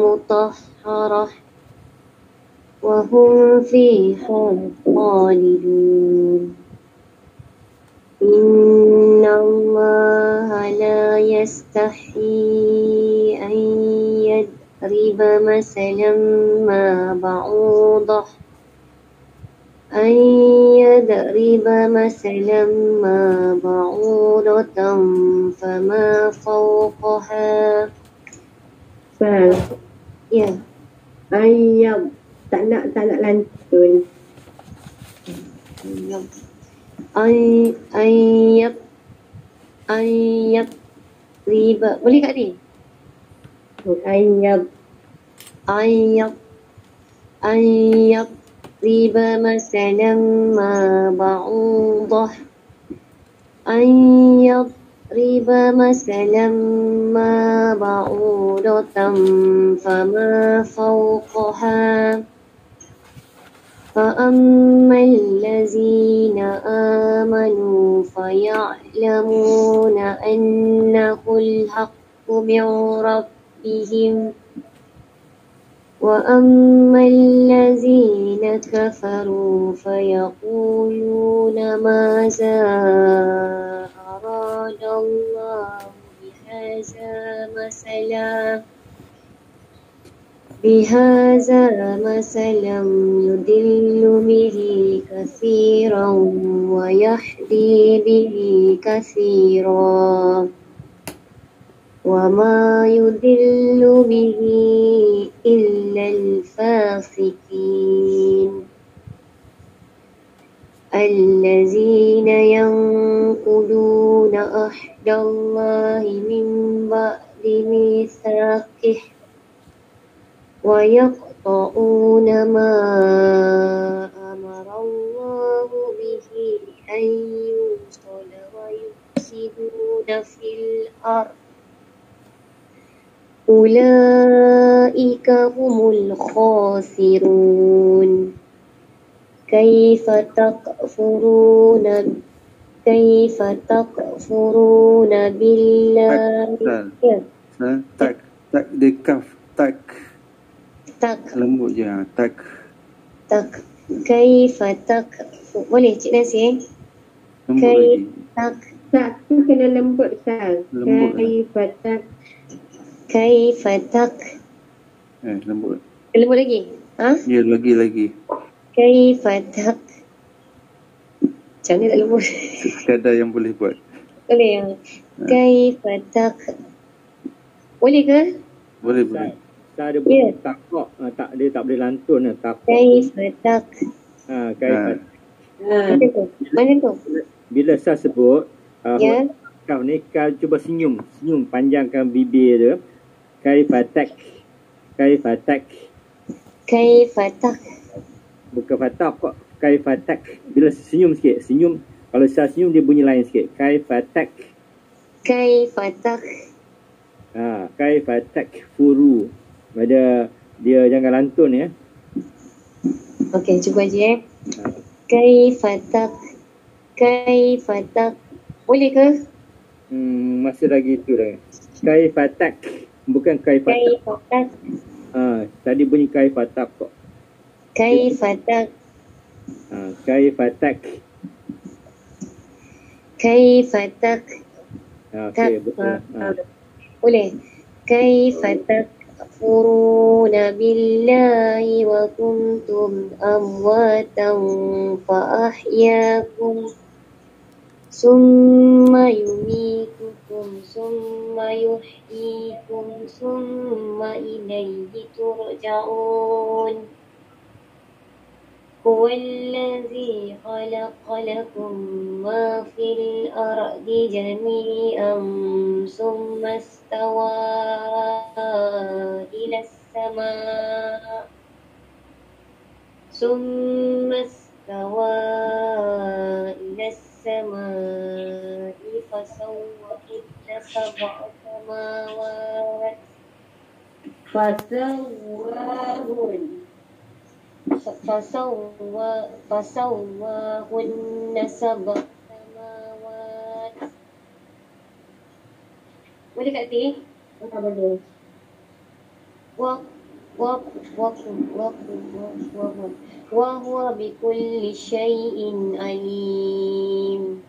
مطهرة وهم فيها خالدون إن الله لا يستحيي أن يضرب مثلا ما بعوضة فما فوقها ya Ayam. Tak nak lantun. ayat riba boleh tak ni Ayam. ayat riba masalan ma ba'udah ayat riba masalan ma ba'udatan fama fawqaha فأما الذين آمنوا فيعلمون أنه الحق من ربهم وأما الذين كفروا فيقولون ماذا أراد الله بهذا مثلا يضل به كثيرا ويهدي به كثيرا وما يضل به إلا الفاسقين الذين ينقضون عهد الله من بعد ميثاقه ويقطعون ما أمر الله به أن يوصل ويفسدون في الأرض أولئك هم الخاسرون كيف تكفرون بالله tak dia kaf tak lembut je tak kaifa takfur boleh Cik Nasi lembut lagi Tak tu kena lembut Sal. Lembut lah. Lembut lembut lagi ya lagi kaifa tak macam ni tak lembut sekadar yang boleh buat boleh yang kaifa tak boleh ke boleh Tak ada bunyi takok, dia tak boleh lantun takok. kaifa tak Kaifa. mana tu Bila saya sebut ya kau ni kau cuba senyum panjangkan bibir dia. Kaifa tak bukan fatak kok. Kaifa tak bila senyum sikit kalau saya senyum dia bunyi lain sikit. Kaifa tak furu. Dia jangan lantun ya. okey cuba je kaifa tak boleh ke Masih lagi tu dah. Kaifa tak bukan kaifa tak. Tadi bunyi kaifa tak kok. kaifa tak Okey betul. boleh kaifa takfuruna billahi wa kuntum amwatan fa ahyaakum summa yumitukum summa yuhyikum summa ilayhi turja'un هو الذي خلق لكم ما في الأرض جميعا ثم استوى إلى السماء فسوهن سبع سماوات فسواهن سبع سماوات boleh Kak Ti? Tak boleh. wa wa wa wa huwa bikulli syai'in alim.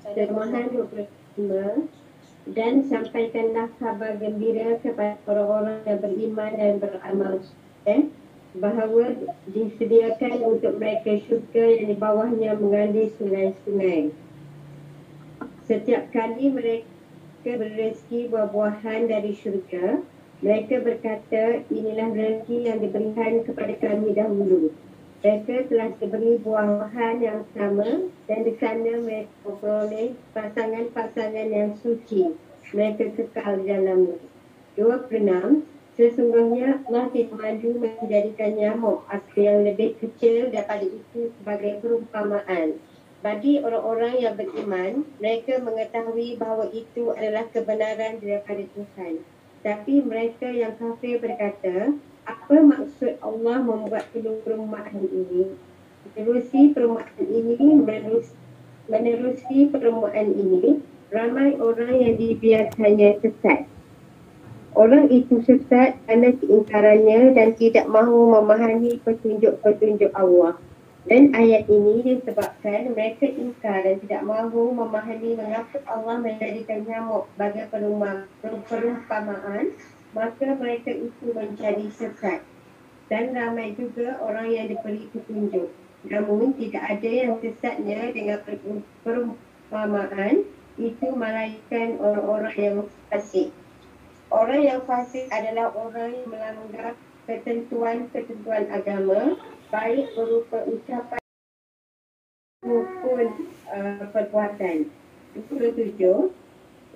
Terjemahan 25. Dan sampaikanlah kabar gembira kepada orang-orang yang beriman dan beramal soleh bahawa disediakan untuk mereka syurga yang di bawahnya mengalir sungai-sungai. Setiap kali mereka berrezeki buah-buahan dari syurga, mereka berkata, inilah rezeki yang diberikan kepada kami dahulu. Mereka telah diberi buah-buahan yang sama dan di sana mereka memperoleh pasangan-pasangan yang suci. Mereka kekal dalamnya. 26. Sesungguhnya Allah tidak malu menjadikan nyamuk atau yang lebih kecil daripada itu sebagai perumpamaan. Bagi orang-orang yang beriman, mereka mengetahui bahawa itu adalah kebenaran daripada Tuhan. Tapi mereka yang kafir berkata, apa maksud Allah membuat perumpamaan ini? Menerusi perumpamaan ini, ramai orang yang dibiarkannya sesat. Orang itu sesat kerana keingkarannya dan tidak mahu memahami petunjuk-petunjuk Allah. Dan ayat ini disebabkan mereka ingkar dan tidak mahu memahami mengapa Allah menjadikan nyamuk sebagai perumpamaan, maka mereka itu menjadi sesat. Dan ramai juga orang yang diberi petunjuk. Namun tidak ada yang sesatnya dengan perumpamaan itu melainkan orang-orang yang fasik. Orang yang fasik adalah orang yang melanggar ketentuan-ketentuan agama, baik berupa ucapan maupun perbuatan. 27,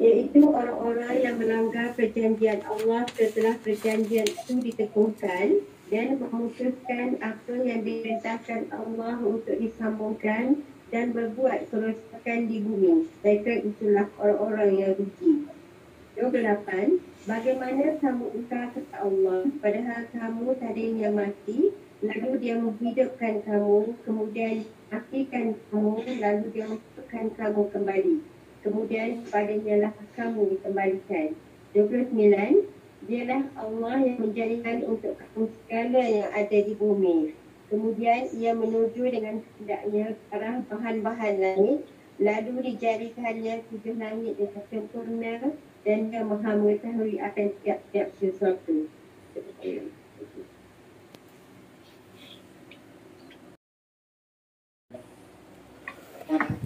iaitu orang-orang yang melanggar perjanjian Allah setelah perjanjian itu diteguhkan dan memutuskan apa yang diperintahkan Allah untuk disambungkan dan berbuat kerosakan di bumi. Mereka itulah orang-orang yang rugi. 28. Bagaimana kamu ingkar kepada Allah padahal kamu tadinya mati, lalu dia menghidupkan kamu, kemudian matikan kamu, lalu dia menghidupkan kamu kembali. Kemudian kepadanya lah kamu dikembalikan. 29. Dialah Allah yang menjadikan untuk kamu segala yang ada di bumi. Kemudian ia menuju dengan kehendaknya ke arah bahan-bahan langit, lalu dijadikannya 7 langit dengan sempurna dan dia maha mengetahui akan tiap-tiap sesuatu.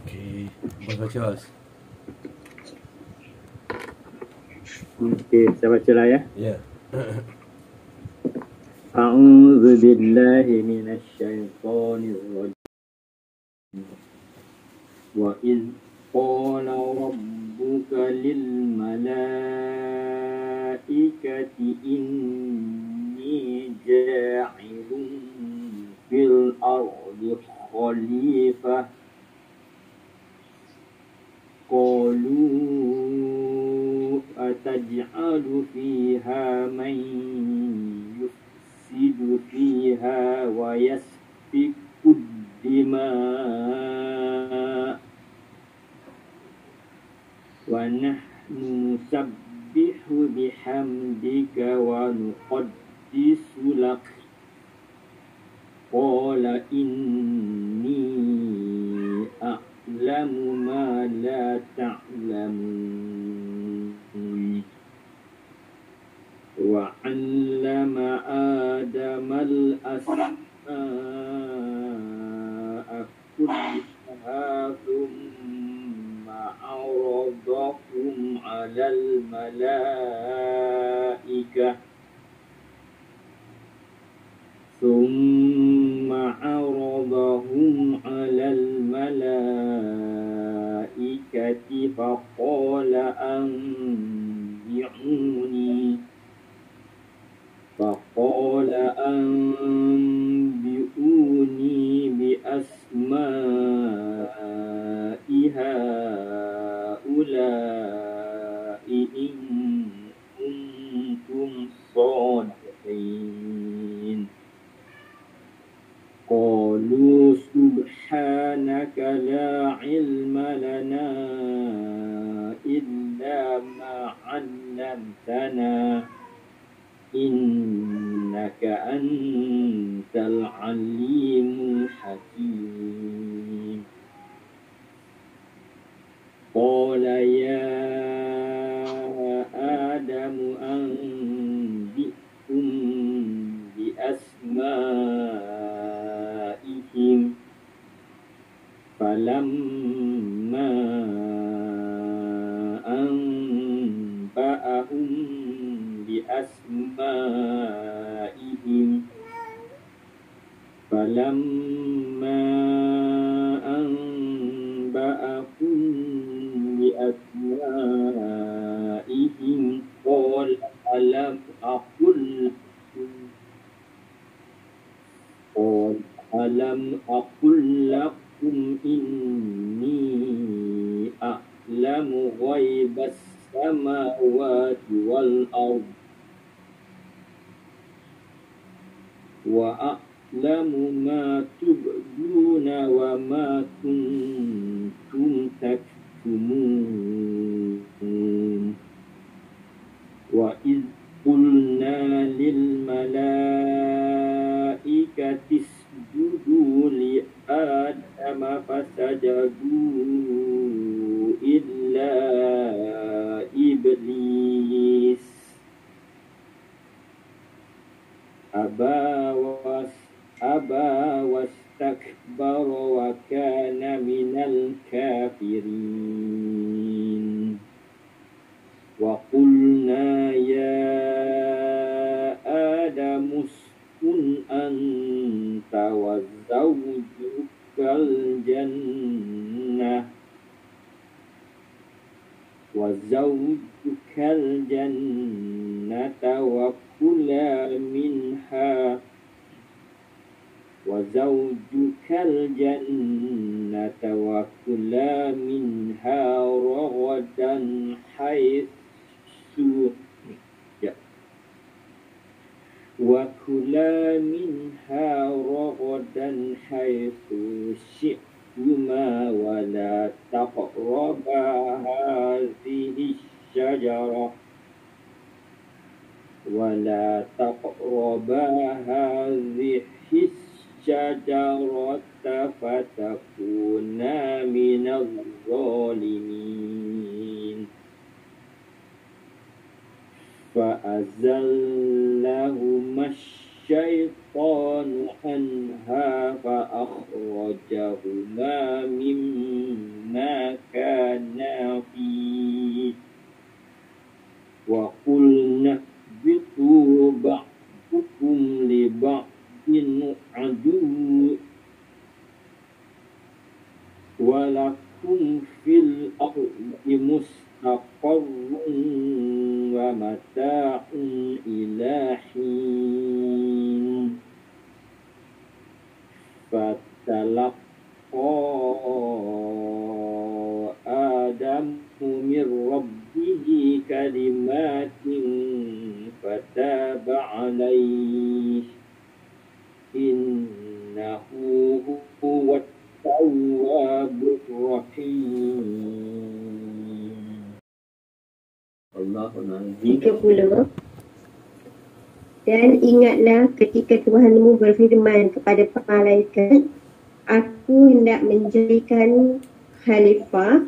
Okey, baca Charles. Okey, saya baca lah ya. Ya. A'udzu billahi minasy syaithanir rajim. Wa in qala rabbuka lil malaikati inni ja'ilun fil ardi khalifah qalu ataj'alu fiha man yufsidu fiha wa yasfiku dima' wa nahnu nusabbihu bihamdika wa nuqaddisu lak qala inni a'lamu ma la ta'lamun wa 'allama adama al-asma'a kullaha thumma 'aradahum 'alal malaikah فقال أنبئوني بأسماء هؤلاء إن كنتم إنك أنت العليم الحكيم قال يا آدم أنبئهم بأسمائهم فلما أنبأهم بأسمائهم قال ألم أقل لكم إني أعلم غيب السماوات والأرض وأعلم ما تبدون وما كنتم تكتمون وإذ قلنا للملائكة اسجدوا لآدم فسجدوا إلا إبليس أبى واستكبر وكان من الكافرين وقلنا يا آدم اسكن أنت وزوجك الجنة وكلا منها رغدا حيث شئتما ولا تقربا هذه الشجرة فتكونا من الظالمين فأزلهما الشيطان عنها فأخرجهما مما كانا فيه وقلنا اهبطوا بعضكم لبعض عدو ولكم في الأرض مستقر ومتاع إلى حين فتلقى آدم من ربه كلمات فتاب عليه إنه هو التواب الرحيم. Allahul Azim. 30. Dan ingatlah ketika Tuhanmu berfirman kepada para malaikat, aku hendak menjadikan khalifah.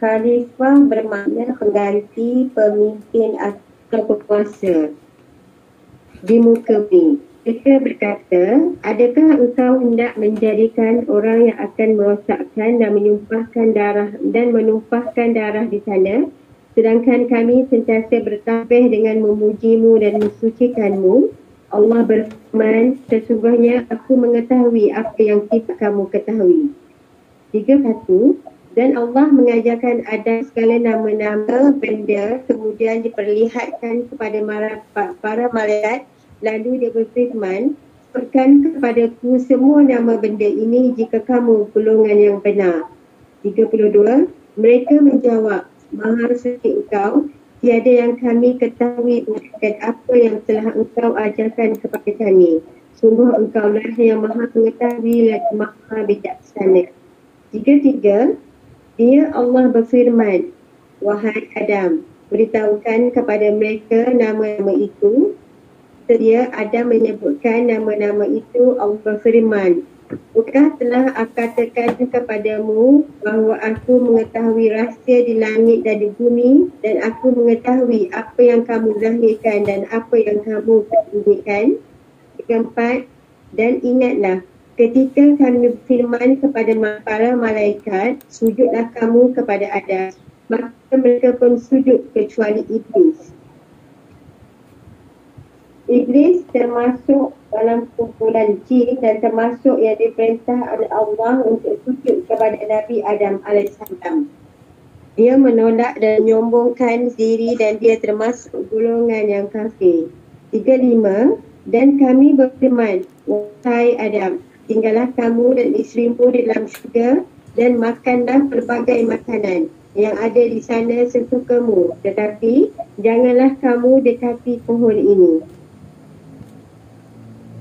Khalifah bermakna pengganti pemimpin atau penguasa di muka bumi. Mereka berkata, adakah engkau hendak menjadikan orang yang akan merosakkan dan menumpahkan darah di sana, sedangkan kami sentiasa bertasbih dengan memujimu dan mensucikanmu? Allah berfirman, sesungguhnya aku mengetahui apa yang tidak kamu ketahui. 31. Dan Allah mengajarkan Adam segala nama-nama benda, kemudian diperlihatkan kepada para malaikat. Lalu dia berfirman, sebutkan kepadaku semua nama benda ini jika kamu golongan yang benar. 32. Mereka menjawab, Maha Suci Engkau, tiada yang kami ketahui melainkan apa yang telah Engkau ajarkan kepada kami. Sungguh Engkaulah yang Maha Mengetahui dan Maha Bijaksana. 33. Dia Allah berfirman, wahai Adam, beritahukan kepada mereka nama-nama itu. Sedia Adam menyebutkan nama-nama itu. Allah berfirman, bukankah telah aku katakan kepadamu bahawa aku mengetahui rahsia di langit dan di bumi, dan aku mengetahui apa yang kamu zahirkan dan apa yang kamu sembunyikan. Keempat, dan ingatlah ketika kami berfirman kepada para malaikat, sujudlah kamu kepada Adam, maka mereka pun sujud kecuali Iblis. Iblis termasuk dalam kumpulan jin dan termasuk yang diperintah oleh Allah untuk sujud kepada Nabi Adam AS. Dia menolak dan menyombongkan diri dan dia termasuk golongan yang kafir. 35, dan kami berfirman, wahai Adam, tinggallah kamu dan isterimu di dalam syurga dan makanlah pelbagai makanan yang ada di sana sesukamu, tetapi janganlah kamu dekati pohon ini.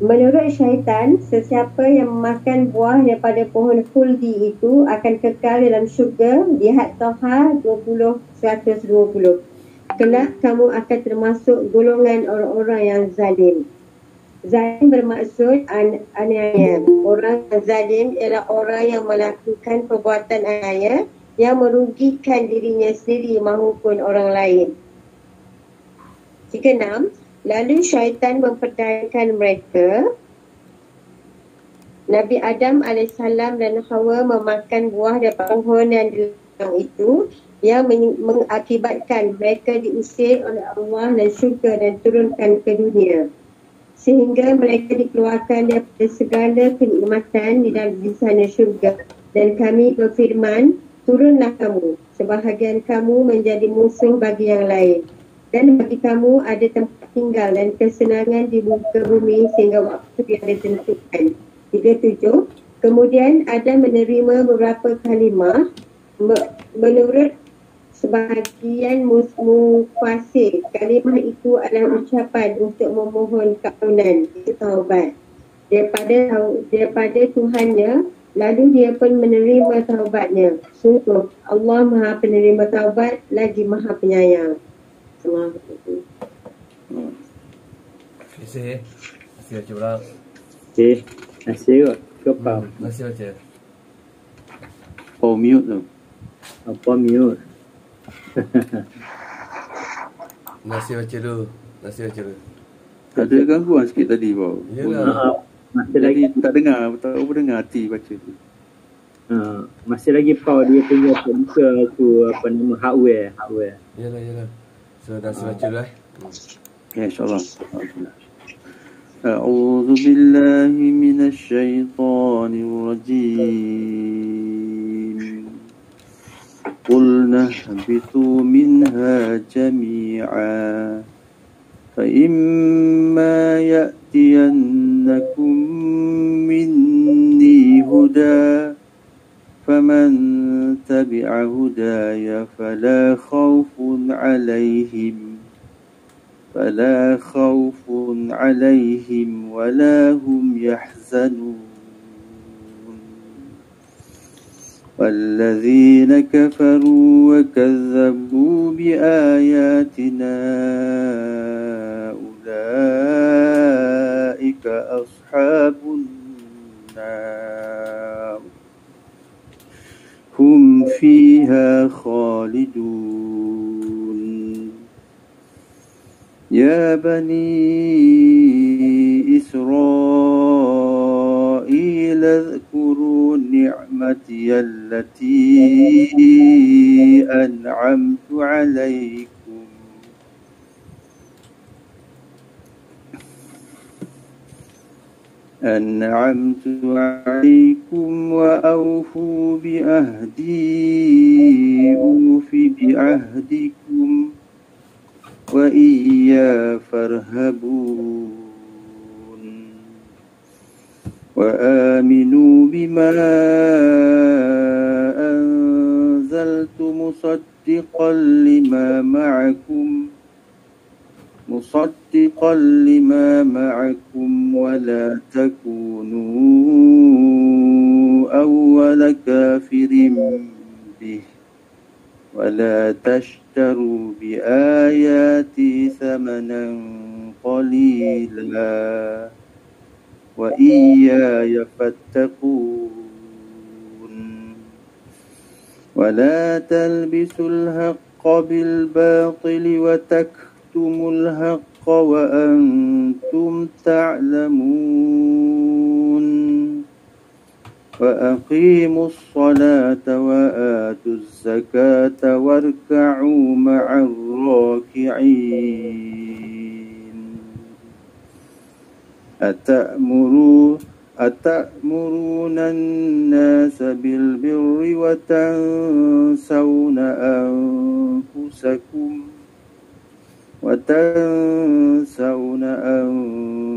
Menurut syaitan, sesiapa yang memakan buah daripada pohon khuldi itu akan kekal dalam syurga. Lihat Taha 20:120. Kelak kamu akan termasuk golongan orang-orang yang zalim. Zalim bermaksud aniaya. Orang yang zalim ialah orang yang melakukan perbuatan aniaya yang merugikan dirinya sendiri maupun orang lain. 36. Lalu syaitan memperdayakan mereka. Nabi Adam AS dan Hawa memakan buah daripada pohon yang dilarang itu, yang mengakibatkan mereka diusir oleh Allah dan syurga dan turunkan ke dunia, sehingga mereka dikeluarkan daripada segala kenikmatan di sana syurga. Dan kami berfirman, turunlah kamu, sebahagian kamu menjadi musuh bagi yang lain, dan bagi kamu ada tempat tinggal dan kesenangan di muka bumi sehingga waktu yang ditentukan. 37. Kemudian Adam menerima beberapa kalimah. Menurut sebahagian mufasir, kalimah itu adalah ucapan untuk memohon keampunan, itu taubat daripada Tuhannya. Lalu dia pun menerima taubatnya. Sungguh Allah Maha Penerima Taubat lagi Maha Penyayang. Terima kasih. Terima kasih baca pula. Okey, nasi kot. Kau faham? Terima kasih baca. Oh, mute tu. Apa mute? Terima kasih baca dulu. Terima kasih baca dulu. Ada gangguan sikit tadi, Bau. Yalah. Masih lagi Tak dengar, tak dengar hati baca tu. masih lagi power dia punya buka tu apa nama hardware. Yalah. So, terima kasih baca dulu Ya, insyaAllah. أعوذ بالله من الشيطان الرجيم قلنا اهبطوا منها جميعا فإما يأتينكم مني هدى فمن تبع هداي فلا خوف عليهم ولا هم يحزنون والذين كفروا وكذبوا بآياتنا أولئك أصحاب النار هم فيها خالدون يا بني إسرائيل اذكروا نعمتي التي أنعمت عليكم وأوفوا بعهدي أوف بعهدكم وإياي فارهبون وآمنوا بما أنزلت مصدقا لما معكم ولا تكونوا أول كافر به ولا تشتروا بآياتي ثمنا قليلا وإياي فاتقون ولا تلبسوا الحق بالباطل وتكتموا الحق وأنتم تعلمون وأقيموا الصلاة وآتوا الزكاة واركعوا مع الراكعين أتأمرون الناس بالبر وتنسون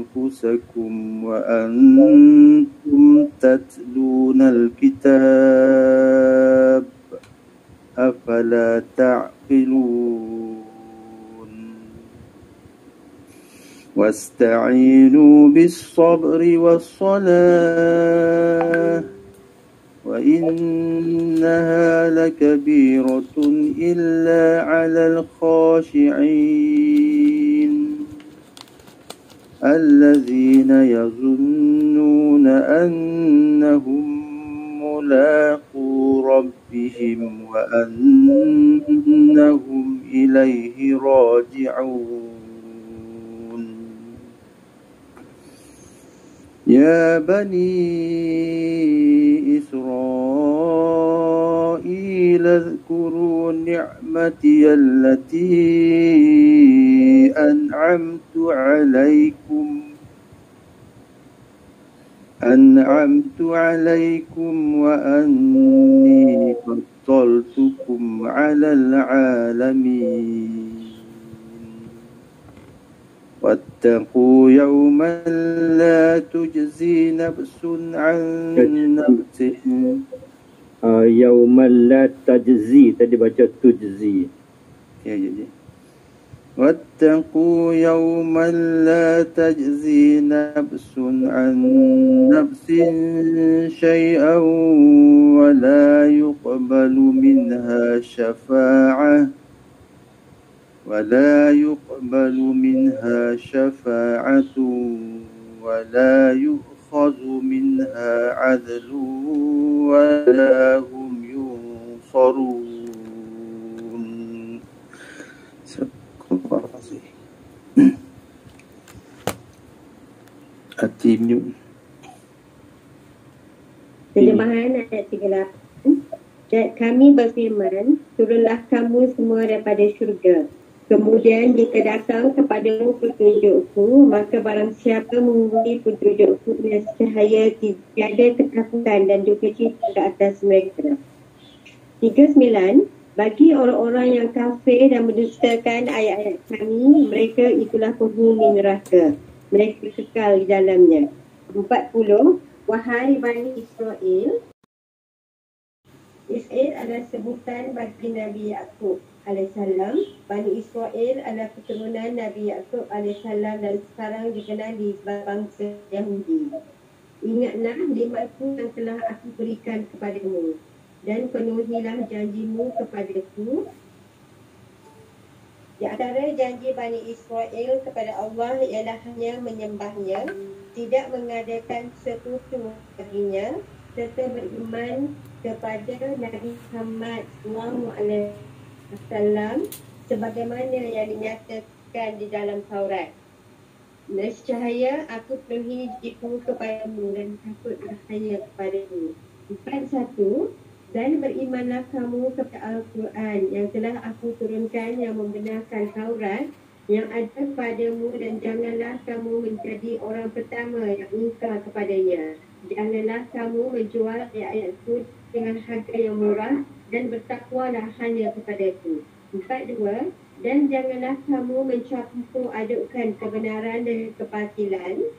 أنفسكم وأنتم تتلون الكتاب أفلا تعقلون واستعينوا بالصبر والصلاة وإنها لكبيرة إلا على الخاشعين الذين يظنون أنهم ملاقو ربهم وأنهم إليه راجعون يا بني إسرائيل اذكروا نعمتي التي أنعمت عليكم وأني فضلتكم على العالمين واتقوا يوما لا تجزي نفس عن نفس يوما لا تجزي tadi baca tujzi واتقوا يوما لا تجزي نفس عن نفس شيئا ولا يقبل منها شفاعة ولا يؤخذ منها عدل ولا هم ينصرون Terjemahan ayat 38. Dan kami berfirman, turunlah kamu semua daripada syurga. Kemudian jika datang kepadamu petunjukku, maka barang siapa mengundi petunjukku dengan cahaya, tiada ketakutan dan duka cita ke atas mereka. 39. Bagi orang-orang yang kafir dan mendustakan ayat-ayat kami, mereka itulah penghuni neraka. Mereka kekal di dalamnya. 40. Wahai Bani Israel, Israel adalah sebutan bagi Nabi Yaqub alaihissalam. Bani Israel adalah keturunan Nabi Yaqub alaihissalam dan sekarang dikenali sebagai bangsa Yahudi. Ingatlah nikmatku yang telah aku berikan kepadamu dan penuhilah janjimu kepadaku. Di antara janji Bani Israel kepada Allah ialah hanya menyembahnya, tidak mengadakan sekutu baginya, serta beriman kepada Nabi Muhammad SAW sebagaimana yang dinyatakan di dalam Taurat. Nescaya aku penuhi janjiku kepadamu dan takut bahaya kepadamu. 41. Dan berimanlah kamu kepada Al-Quran yang telah aku turunkan yang membenarkan Taurat yang ada padamu, dan janganlah kamu menjadi orang pertama yang ingkar kepadanya. Janganlah kamu menjual ayat-ayatku dengan harga yang murah dan bertakwalah hanya kepadaku. 42. Dan janganlah kamu mencampur adukkan kebenaran dengan kebatilan.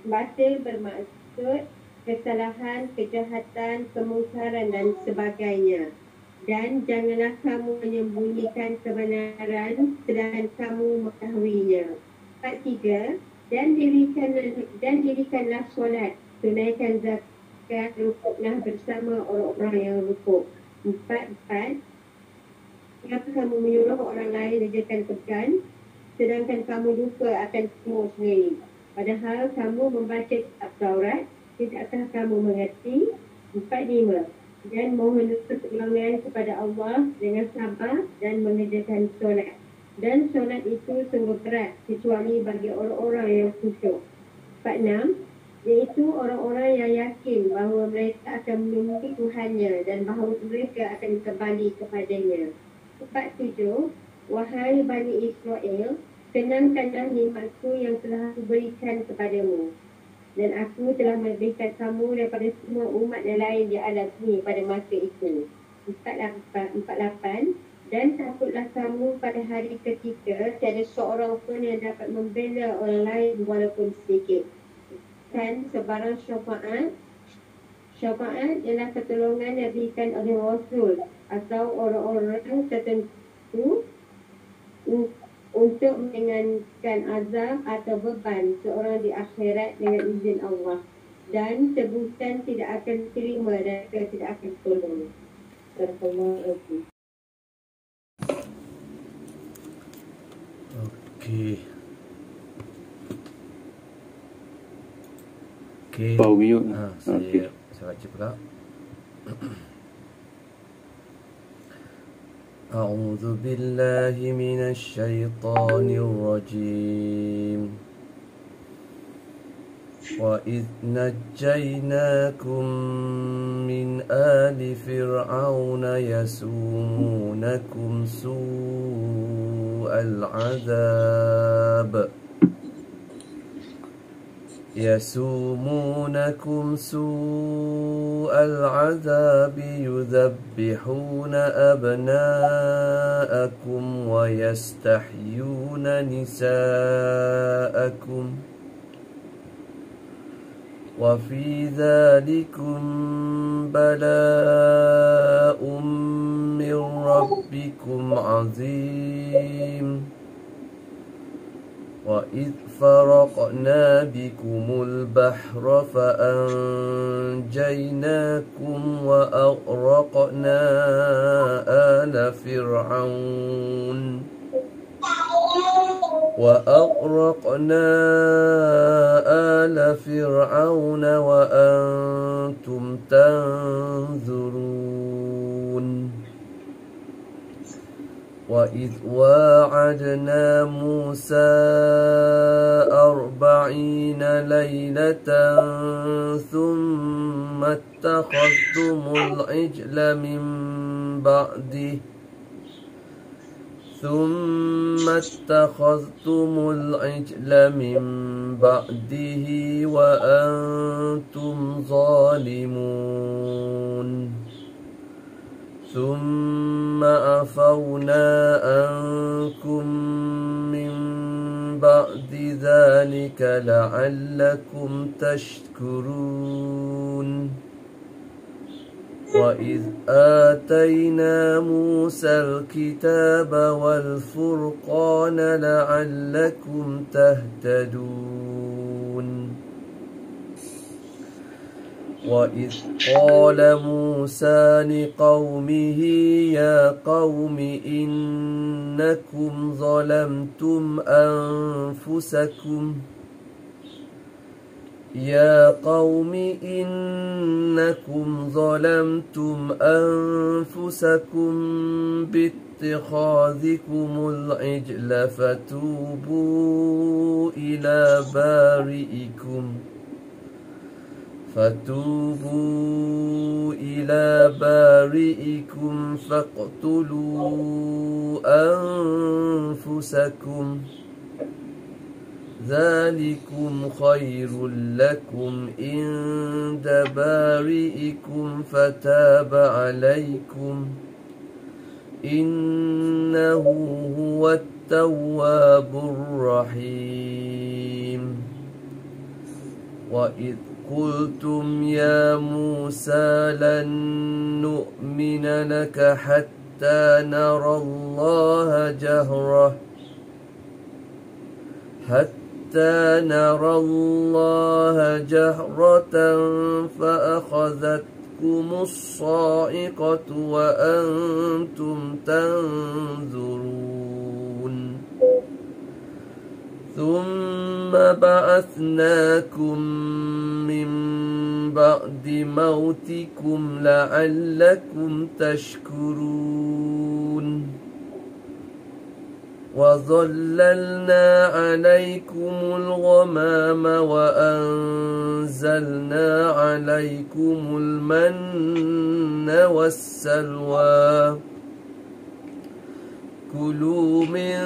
Batil bermaksud kesalahan, kejahatan, kemungkaran dan sebagainya. Dan janganlah kamu menyembunyikan kebenaran sedangkan kamu mengetahuinya. 43. Dan dirikanlah solat, tunaikan zakat, rukuklah bersama orang-orang yang rukuk. 4. Kenapa kamu menyuruh orang lain mengerjakan pekerjaan sedangkan kamu lupa akan semua sendiri? Padahal kamu membaca kitab Taurat, tidakkah kamu mengerti? 4.5. Dan mohon pertolongan kepada Allah dengan sabar dan mengerjakan solat. Dan solat itu sungguh berat kecuali bagi orang-orang yang khusyuk. 4.6. Iaitu orang-orang yang yakin bahawa mereka akan menemui Tuhannya dan bahawa mereka akan kembali kepadanya. 4.7. Wahai Bani Israel, kenangkanlah nikmatku yang telah aku berikan kepadamu. Dan aku telah melebihkan kamu daripada semua umat yang lain di alam ini pada masa itu. 48. Dan takutlah kamu pada hari ketika tiada seorang pun yang dapat membela orang lain walaupun sedikit. Dan sebarang syafaat ialah pertolongan yang diberikan oleh Rasul atau orang-orang tertentu untuk meringankan azab atau beban seorang di akhirat dengan izin Allah. Dan sebutan tidak akan diterima dan tidak akan tolong. Okey. Power mute. Saya baca pula. أعوذ بالله من الشيطان الرجيم وإذ نجيناكم من آل فرعون يسومونكم سوء العذاب يذبحون أبناءكم ويستحيون نساءكم وفي ذلكم بلاء من ربكم عظيم وإذ فرقنا بكم البحر فأنجيناكم وأغرقنا آل فرعون وأنتم تنظرون وإذ واعدنا موسى 40 ليلة ثم اتخذتم العجل من بعده وأنتم ظالمون ثم عفونا عنكم من بعد ذلك لعلكم تشكرون وإذ آتينا موسى الكتاب والفرقان لعلكم تهتدون وإذ قال موسى لقومه يا قوم إنكم ظلمتم أنفسكم باتخاذكم العجل فتوبوا إلى بارئكم فاقتلوا أنفسكم ذلكم خير لكم عند بارئكم فتاب عليكم إنه هو التواب الرحيم وإذ قلتم يا موسى لن نؤمن لك حتى نرى الله جهرة تأخذكم الصاعقة وأنتم تنظرون ثم بعثناكم من بعد موتكم لعلكم تشكرون وظللنا عليكم الغمام وأنزلنا عليكم المن والسلوى كلوا من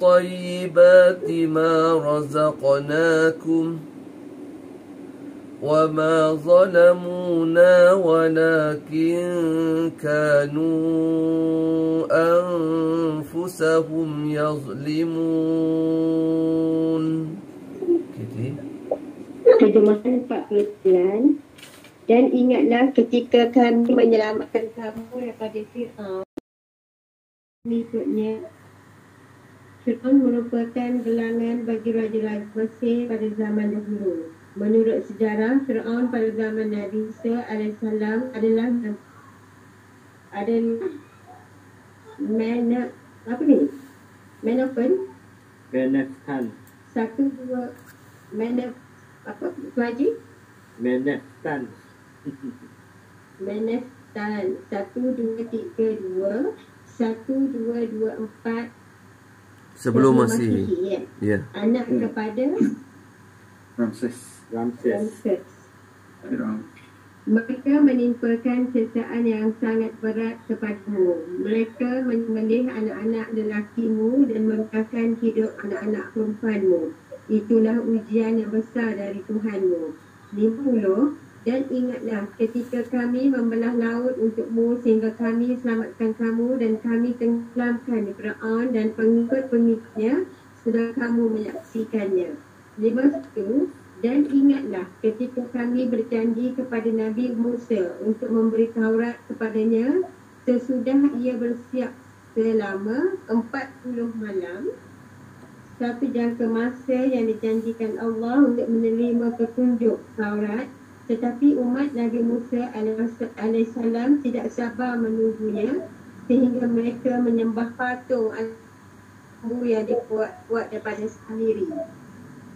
طيبات ما رزقناكم وما ظلمونا ولكن كانوا أنفسهم يظلمون. Terjemahan 49. Dan ingatlah ketika kami menyelamatkan kamu daripada Fir'aun. Berikutnya, Fir'aun merupakan gelangan bagi raja-raja Mesir pada zaman dahulu. Menurut sejarah, Fir'aun pada zaman Nabi Isa AS adalah Meneftan. Meneftan. 1234 Sebelum Masihi. Ya. Anak kepada Ramses. Mereka menimpakan cesaan yang sangat berat kepadamu. Mereka menyembelih anak-anak lelakimu dan membiarkan hidup anak-anak perempuanmu. Itulah ujian yang besar dari Tuhanmu. 50. Dan ingatlah ketika kami membelah laut untukmu sehingga kami selamatkan kamu dan kami tenggelamkan Fir'aun dan pengikut-pengikutnya sedang kamu menyaksikannya. 51. Dan ingatlah ketika kami berjanji kepada Nabi Musa untuk memberi Taurat kepadanya sesudah ia bersiap selama 40 malam, satu jangka masa yang dijanjikan Allah untuk menerima petunjuk Taurat. Tetapi umat Nabi Musa AS tidak sabar menunggunya sehingga mereka menyembah patung lembu yang dibuat daripada sendiri.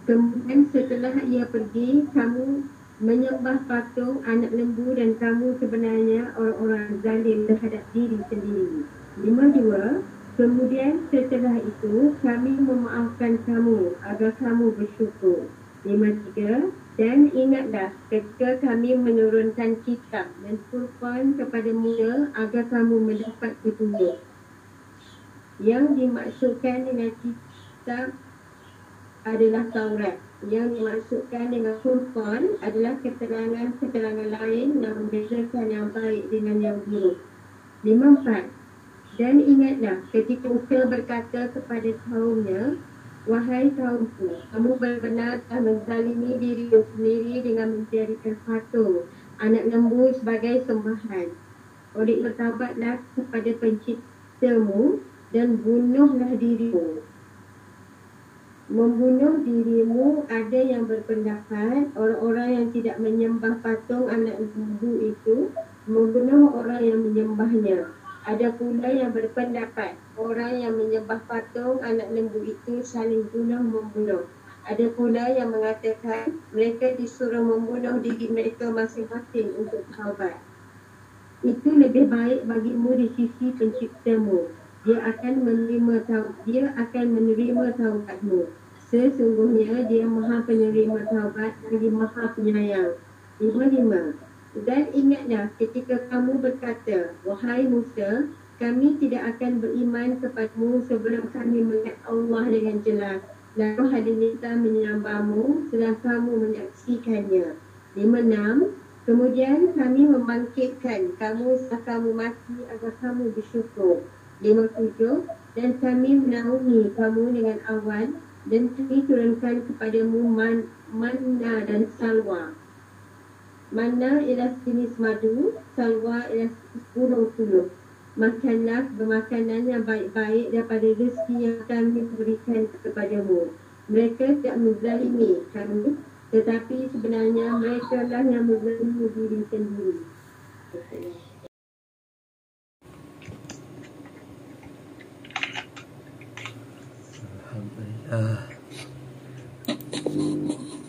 Kemudian setelah ia pergi, kamu menyembah patung anak lembu dan kamu sebenarnya orang-orang zalim terhadap diri sendiri. 52. Kemudian setelah itu, kami memaafkan kamu agar kamu bersyukur. 53. Dan ingatlah ketika kami menurunkan kitab dan Furqan kepada Musa agar kamu mendapat petunjuk. Yang dimaksudkan dengan kitab adalah Taurat. Yang dimaksudkan dengan Furqan adalah keterangan-keterangan lain yang membezakan yang baik dengan yang buruk. 54. Dan ingatlah ketika Musa berkata kepada kaumnya, wahai kaumku, kamu benar-benar telah menzalimi diri sendiri dengan menjadikan patung anak lembu sebagai sembahan. Oleh bertaubatlah kepada penciptamu dan bunuhlah dirimu. Membunuh dirimu, ada yang berpendapat orang-orang yang tidak menyembah patung anak lembu itu membunuh orang yang menyembahnya. Ada pula yang berpendapat orang yang menyembah patung anak lembu itu saling bunuh-membunuh. Ada pula yang mengatakan mereka disuruh membunuh diri mereka masing-masing untuk taubat. Itu lebih baik bagimu di sisi penciptamu. Dia akan menerima taubatmu. Sesungguhnya dia maha penerima taubat lagi maha penyayang. 55. Dan ingatlah ketika kamu berkata, wahai Musa, kami tidak akan beriman kepadamu sebelum kami melihat Allah dengan jelas. Lalu hadirinta menyembahmu sedang kamu menyaksikannya. 56. Kemudian kami membangkitkan kamu setelah kamu mati agar kamu bersyukur. 57. Dan kami menaungi kamu dengan awan dan kami turunkan kepadamu manna dan salwa. Manna ialah jenis madu, salwa ialah burung puluh. Makanlah bermakanan yang baik-baik daripada rezeki yang kami berikan kepadamu. Mereka tidak menzalimi kami, tetapi sebenarnya mereka lah yang menzalimi diri sendiri. Alhamdulillah.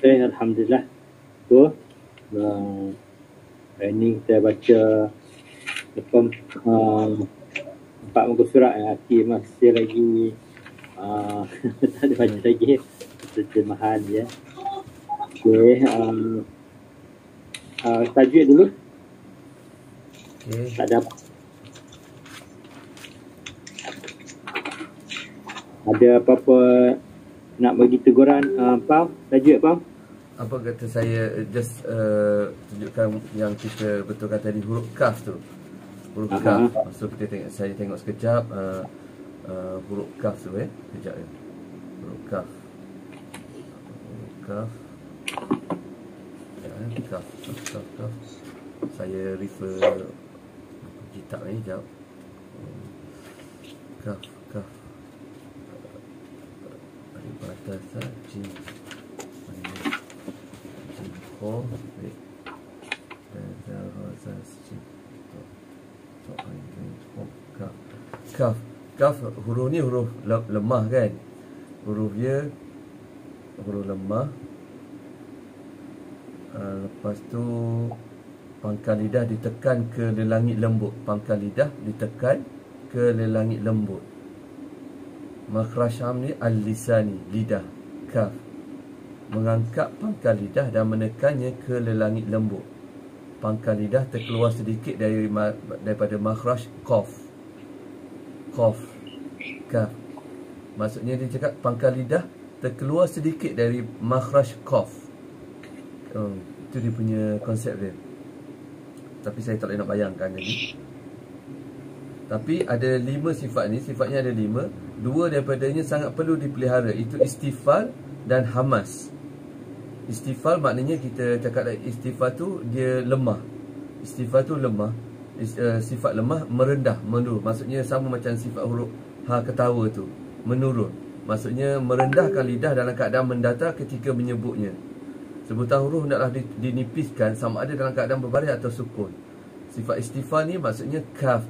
Okay, Alhamdulillah. Tu ini kita baca empat muka surat yang Aki masih lagi tak ada baca lagi terjemahan dia. Okay, tajwid dulu. Okay. Tak ada. Ada apa-apa nak bagi teguran, Pau? Tajwid, Pau? Apa kata saya just tunjukkan yang kita betulkan tadi, huruf kaf tu. Huruf kaf. So kita saya tengok sekejap huruf kaf tu sekejap ya. Huruf kaf. Huruf kaf. Ya, kaf. Saya refer kitab ni sekejap. Kaf. Batasan jim ho dan zarazas jim kaf huruf ni huruf lemah kan, huruf dia huruf lemah. Lepas tu pangkal lidah ditekan ke lelangit lembut, pangkal lidah ditekan ke lelangit lembut. Makhraj syam ni al-lisani, lidah, kaf. Mengangkat pangkal lidah dan menekannya ke lelangit lembut. Pangkal lidah terkeluar sedikit daripada makhraj qaf. Qaf, kaf. Maksudnya dia cakap pangkal lidah terkeluar sedikit dari makhraj qaf. Itu dia punya konsep dia. Tapi saya tak boleh nak bayangkan lagi. Tapi ada 5 sifat ni, sifatnya ada 5. 2 daripadanya sangat perlu dipelihara, itu istifal dan hamas. Istifal maknanya kita cakap istifal tu dia lemah. Istifal tu lemah. Sifat lemah merendah, menurun. Maksudnya sama macam sifat huruf ha ketawa tu, menurun. Maksudnya merendahkan lidah dalam keadaan mendatar ketika menyebutnya. Sebutan huruf hendaklah dinipiskan sama ada dalam keadaan berbaris atau sukun. Sifat istifal ni maksudnya kaf.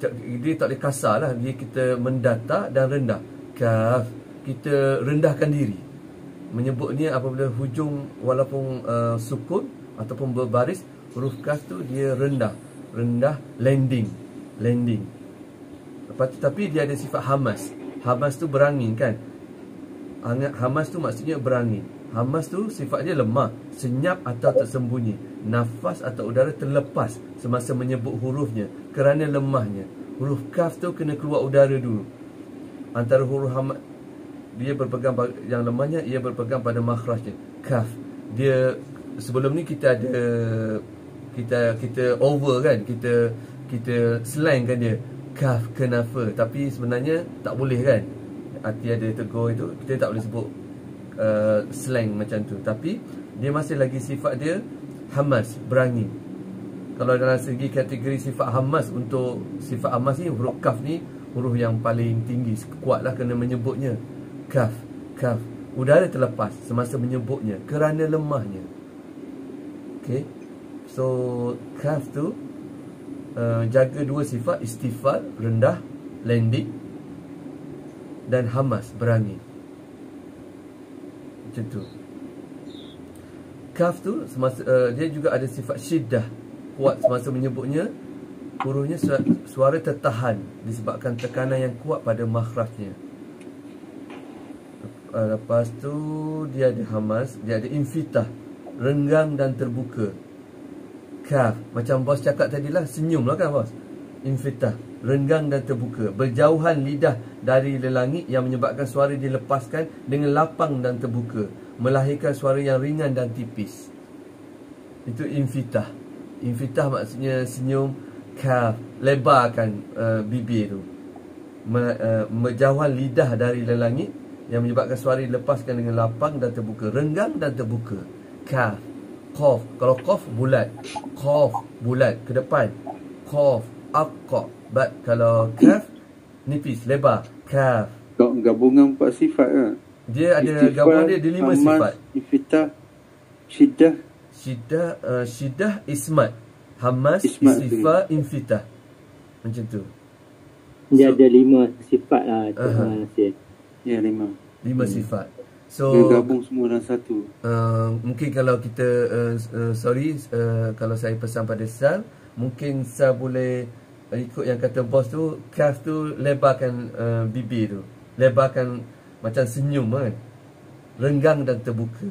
Dia tak boleh kasar lah. Dia kita mendatar dan rendah. Kaf, kita rendahkan diri. Menyebutnya apabila hujung walaupun sukun ataupun berbaris, huruf kaf tu dia rendah. Rendah, landing. Lepas tu, tapi dia ada sifat hamas. Hamas tu berangin kan. Hamas tu maksudnya berangin. Hamas tu sifat dia lemah, senyap atau tersembunyi. Nafas atau udara terlepas semasa menyebut hurufnya kerana lemahnya. Huruf kaf tu kena keluar udara dulu. Antara huruf hamas, dia berpegang, yang lemahnya ia berpegang pada makhrajnya. Kaf. Dia sebelum ni kita ada kita over kan, kita slang kan dia. Kaf kenapa? Tapi sebenarnya tak boleh kan. Arti ada tegur itu kita tak boleh sebut slang macam tu. Tapi dia masih lagi sifat dia hamas, berangin. Kalau dalam segi kategori sifat hamas, untuk sifat hamas ni huruf kaf ni huruf yang paling tinggi, kuatlah kena menyebutnya. Kaf. Udara terlepas semasa menyebutnya kerana lemahnya. Okay. So kaf tu jaga 2 sifat, istifal, rendah, landing, dan hamas, berangin. Macam tu. Kaf tu semasa, dia juga ada sifat syiddah, kuat semasa menyebutnya. Hurufnya suara tertahan disebabkan tekanan yang kuat pada makhrajnya. Lepas tu dia ada hamas, dia ada infitah, renggang dan terbuka. Kaf, macam bos cakap tadi lah, senyum lah kan bos. Infitah, renggang dan terbuka. Berjauhan lidah dari lelangit yang menyebabkan suara dilepaskan dengan lapang dan terbuka, melahirkan suara yang ringan dan tipis. Itu infitah. Infitah maksudnya senyum. Kaf, lebarkan bibir tu. Berjauhan lidah dari lelangit yang menyebabkan suara dilepaskan dengan lapang dan terbuka, renggang dan terbuka. Kaf. Qaf, kalau qaf bulat, qaf bulat ke depan, qaf aqqa. But kalau kaf nipis, lebar. Kaf. Gabungan 4 sifat kan? Dia ada gabungan dia 5 sifat. Infitah, syiddah, Syiddah, ismat. Hamas, Ismat Istifa, Infitah. Macam tu. Dia So- ada 5 sifat lah. Nasir. Ya, 5. 5 sifat. Dia So gabung semua dalam satu. mungkin kalau kita kalau saya pesan pada Sal, mungkin Sal boleh ikut yang kata bos tu, kaf tu lebarkan bibir tu, lebarkan macam senyum kan, renggang dan terbuka.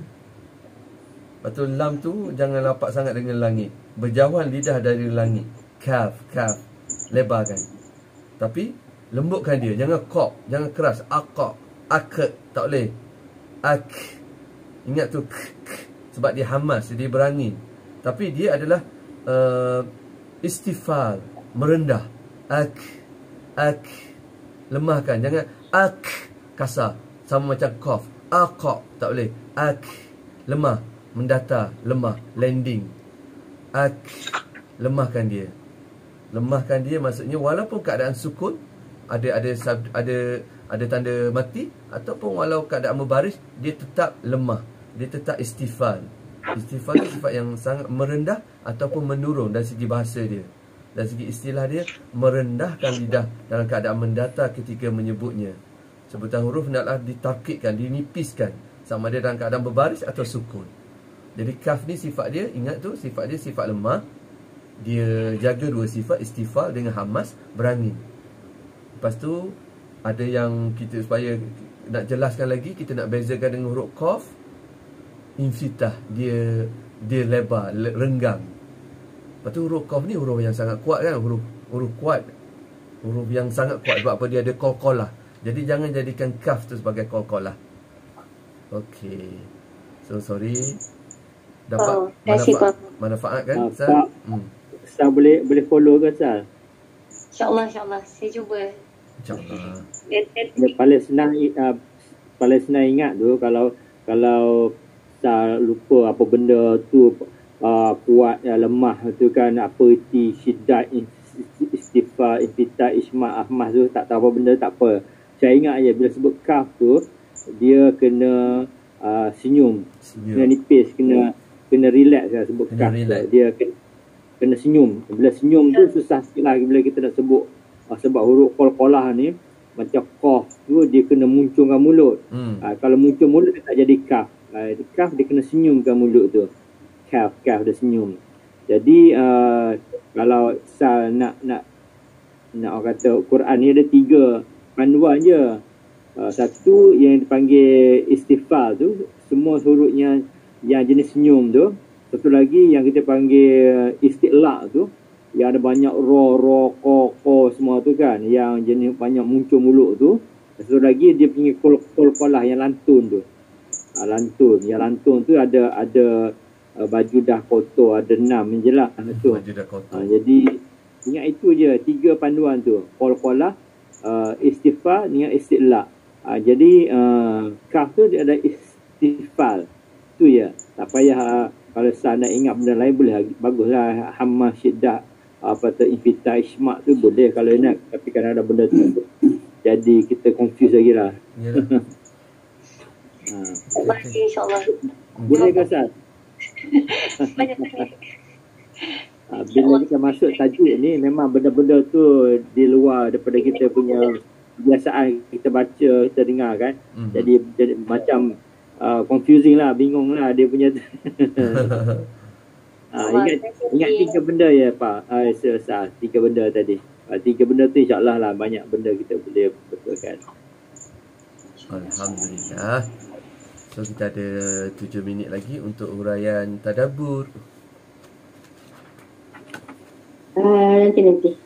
Lepas tu lam tu jangan rapat sangat dengan langit, berjauhan lidah dari langit. Kaf lebarkan, tapi lembutkan dia, jangan kop, jangan keras. Tak boleh. Ingat tu sebab dia hamas, dia berangin. Tapi dia adalah istifal, merendah. Lemahkan, jangan kasar sama macam cough. Tak boleh. Lemah, mendatar, lemah, landing. Lemahkan dia. Lemahkan dia maksudnya walaupun keadaan sukun, ada tanda mati, ataupun walau keadaan berbaris, dia tetap lemah, dia tetap istifal. Istifal itu sifat yang sangat merendah ataupun menurun dari segi bahasa dia. Dari segi istilah dia, merendahkan lidah dalam keadaan mendatar ketika menyebutnya. Sebutan huruf hendaklah ditarkikkan, dinipiskan, sama ada dalam keadaan berbaris atau sukun. Jadi kaf ni sifat dia, ingat tu, sifat dia sifat lemah. Dia jaga dua sifat, istifal dengan hamas, berangin. Lepas tu ada yang kita, supaya nak jelaskan lagi, kita nak bezakan dengan huruf qaf. Infitah, dia lebar, renggang. Lepas tu huruf qaf ni huruf yang sangat kuat kan, huruf kuat. Huruf yang sangat kuat, sebab apa, dia ada qalqalah. Jadi jangan jadikan kaf tu sebagai qalqalah. Okey. So sorry. Dapat manfaat kan? Pak, Sal boleh follow ke Sal? InsyaAllah. Saya cuba. InsyaAllah. Paling senang ingat tu, kalau Sal lupa apa benda tu kuat, lemah tu kan, apa itu syiddat, istifa, infita, isma, ahmah tu, tak tahu apa benda, tak apa. Saya ingat je bila sebut kaf tu, dia kena senyum, kena nipis, kena relax lah sebut kaf. Dia kena senyum. Bila senyum tu susah sikit lah bila kita nak sebut. Sebab huruf qalqalah ni macam qaf tu, dia kena muncungkan mulut. Kalau muncung mulut dia tak jadi kaf. Kaf dia kena senyumkan mulut tu. Kaf dia senyum. Jadi kalau nak orang kata Quran ni ada 3 panduan je. Satu yang dipanggil istifal tu, semua hurufnya yang jenis senyum tu. Satu lagi yang kita panggil isti'la tu, yang ada banyak ro, ko semua tu kan, yang jenis banyak muncul mulut tu. Satu lagi dia punya qalqalah yang lantun tu. Lantun tu ada baju dah kotor, ada 6 je lah tu. Baju dah kotor. Jadi ingat itu je 3 panduan tu, qalqalah, istifa dengan isti'la. Jadi kaf tu dia ada istifal tu ya. Tak payah kalau saya nak ingat benda lain boleh, baguslah hamas, syiddah, apa tu, infita, ismak tu boleh kalau nak, tapi kadang ada benda tu jadi kita confuse lagi lah. InsyaAllah. Boleh ke Ustaz? Bila kita masuk tajuk ni, memang benda-benda tu di luar daripada kita punya kebiasaan kita baca, kita dengar kan. Jadi macam confusing lah, bingung lah dia punya. Ingat 3 benda ya Pak. 3 benda tadi. 3 benda tu insyaAllah lah banyak benda kita boleh betulkan. Alhamdulillah. So kita ada 7 minit lagi untuk huraian tadabbur. Nanti.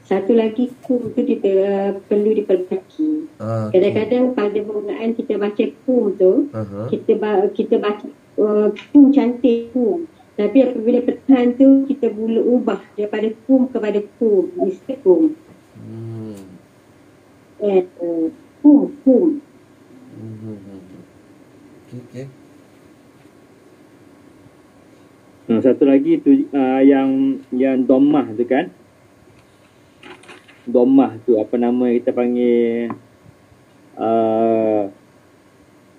Satu lagi kum tu kita perlu diperbaiki. Kadang-kadang pada penggunaan kita baca kum tu, kita baca kum cantik kum. Tapi apabila pertahan tu kita boleh ubah daripada kum kepada kum, istilah kum. Kum. Okay. Satu lagi tu yang domah tu kan. Domah tu apa nama kita panggil,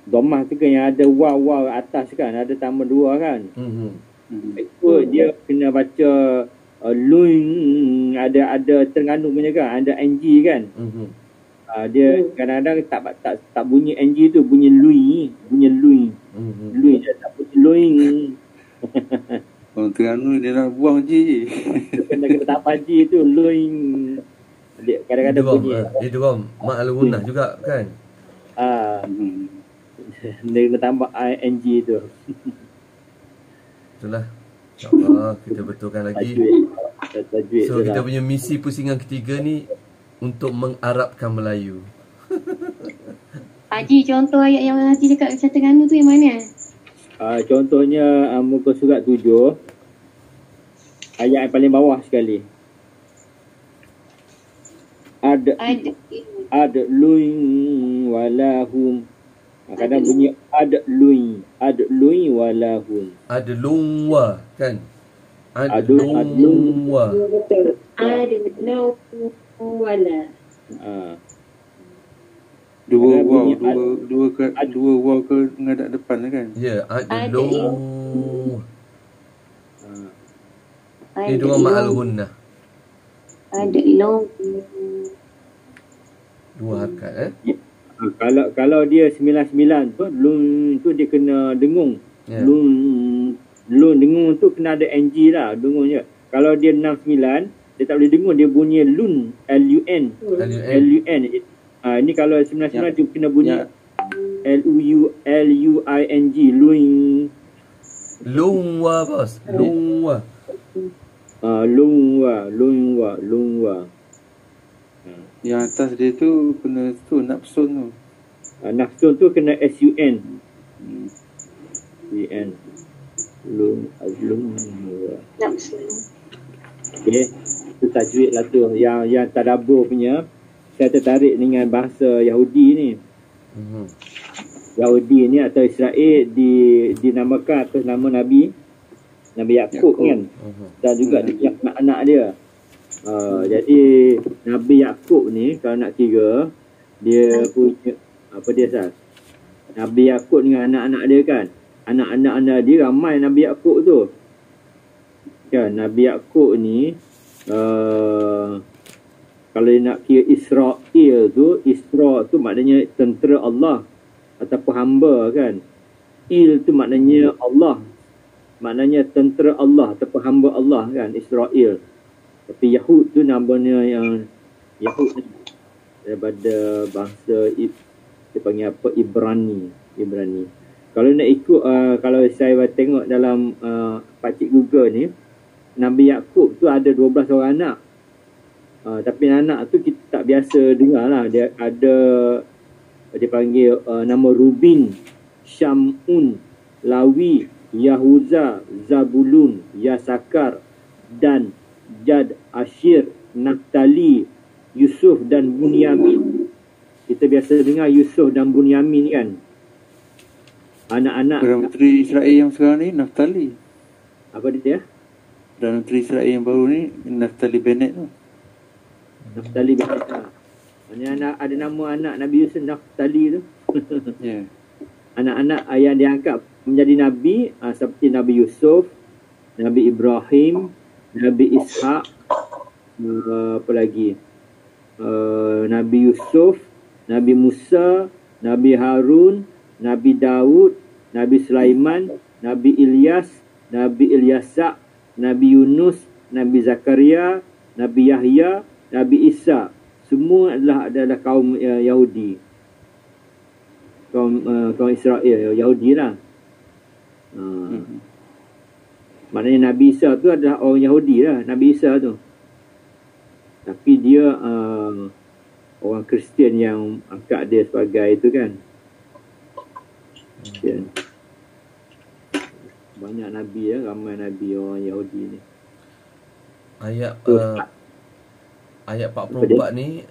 domah tu kan yang ada waw atas kan, ada tambah 2 kan. Itu dia kena baca Luing, ada Terengganu punya kan, ada NG kan. Dia kadang-kadang tak bunyi NG tu, bunyi lui, lui dia tak bunyi luing. Orang Terengganu dia nak buang je. Kena tak pagi tu luing. Dia kadang-kadang bunyi. Dia dorang mak al-gunah juga kan. Dia kena tambah ING tu. Itulah. InsyaAllah kita betulkan lagi. Tajwid So tu kita lah. punya misi pusingan ketiga ni untuk mengarabkan Melayu. Haji, contoh ayat yang Haji cakap bahasa Terengganu tu yang mana? Contohnya muka surat 7, ayat yang paling bawah sekali. Ad luing walahum. Kadang bunyi ad luing walahum. Ada lungwa kan? Ada Adun. lungwa. Betul. Wala. Dua Ada waw, bunyi dua waw ke menghadap depan lah kan. Ya, ada Ada lung. Dia dorang mak al-gunah. Ada long. Dua hakat Kalau dia 99 tu, lung tu dia kena dengung. Ya. Lung dengung tu kena ada NG lah, dengung je. Kalau dia 69, dia tak boleh dengung, dia bunyi lun, LUN. LUN. Ini kalau 99 tu kena bunyi LUING, luing. Lungwa bos. Lungwa. Lungwa. Yang atas dia tu kena tu nafsun tu. Nafsun tu kena SUN. UN. Lungwa. Nafsu. Okey, itu tajwid lah tu. Yang tadabbur punya, saya tertarik dengan bahasa Yahudi ni. Yahudi ni atau Israel dinamakan atas nama Nabi Yakub kan. Dan juga anak dia. Jadi Nabi Yakub ni kalau nak kira, dia punya apa dia Sas? Nabi Yakub dengan anak-anak dia kan. Anak-anak dia ramai Nabi Yakub tu. Kan Nabi Yakub ni kalau dia nak kira Israel tu, Isra tu maknanya tentera Allah ataupun hamba kan. Il tu maknanya Allah. Maknanya tentera Allah ataupun hamba Allah kan, Israel. Tapi Yahud tu namanya yang Yahud daripada bangsa dia panggil apa, Ibrani. Kalau nak ikut kalau saya tengok dalam pakcik Google ni, Nabi Yakub tu ada 12 orang anak. Tapi anak tu kita tak biasa dengar lah. Dia ada, dia panggil nama Rubin, Syamun, Lawi, Yahuza, Zabulun, Yasakar, Dan, Jad, Ashir, Naftali, Yusuf dan Bunyamin. Kita biasa dengar Yusuf dan Bunyamin kan. Anak-anak Perdana Menteri Israel yang sekarang ni Naftali. apa dia? Perdana Menteri Israel yang baru ni Naftali Bennett tu. Naftali bin Isa. Maksudnya ada nama anak Nabi Yusuf Naftali tu. Ya. Anak-anak yang diangkat menjadi Nabi seperti Nabi Yusuf, Nabi Ibrahim, Nabi Ishak, apa lagi? Nabi Yusuf, Nabi Musa, Nabi Harun, Nabi Daud, Nabi Sulaiman, Nabi Ilyas, Nabi Ilyasak, Nabi Yunus, Nabi Zakaria, Nabi Yahya, Nabi Isa. Semua adalah kaum Yahudi. Kaum Israel, Yahudi lah. Maknanya Nabi Isa tu adalah orang Yahudi lah, Nabi Isa tu. Tapi dia orang Kristian yang angkat dia sebagai itu kan. Kristian. Banyak Nabi ya, ramai Nabi orang Yahudi ni. Ayat 44 ni,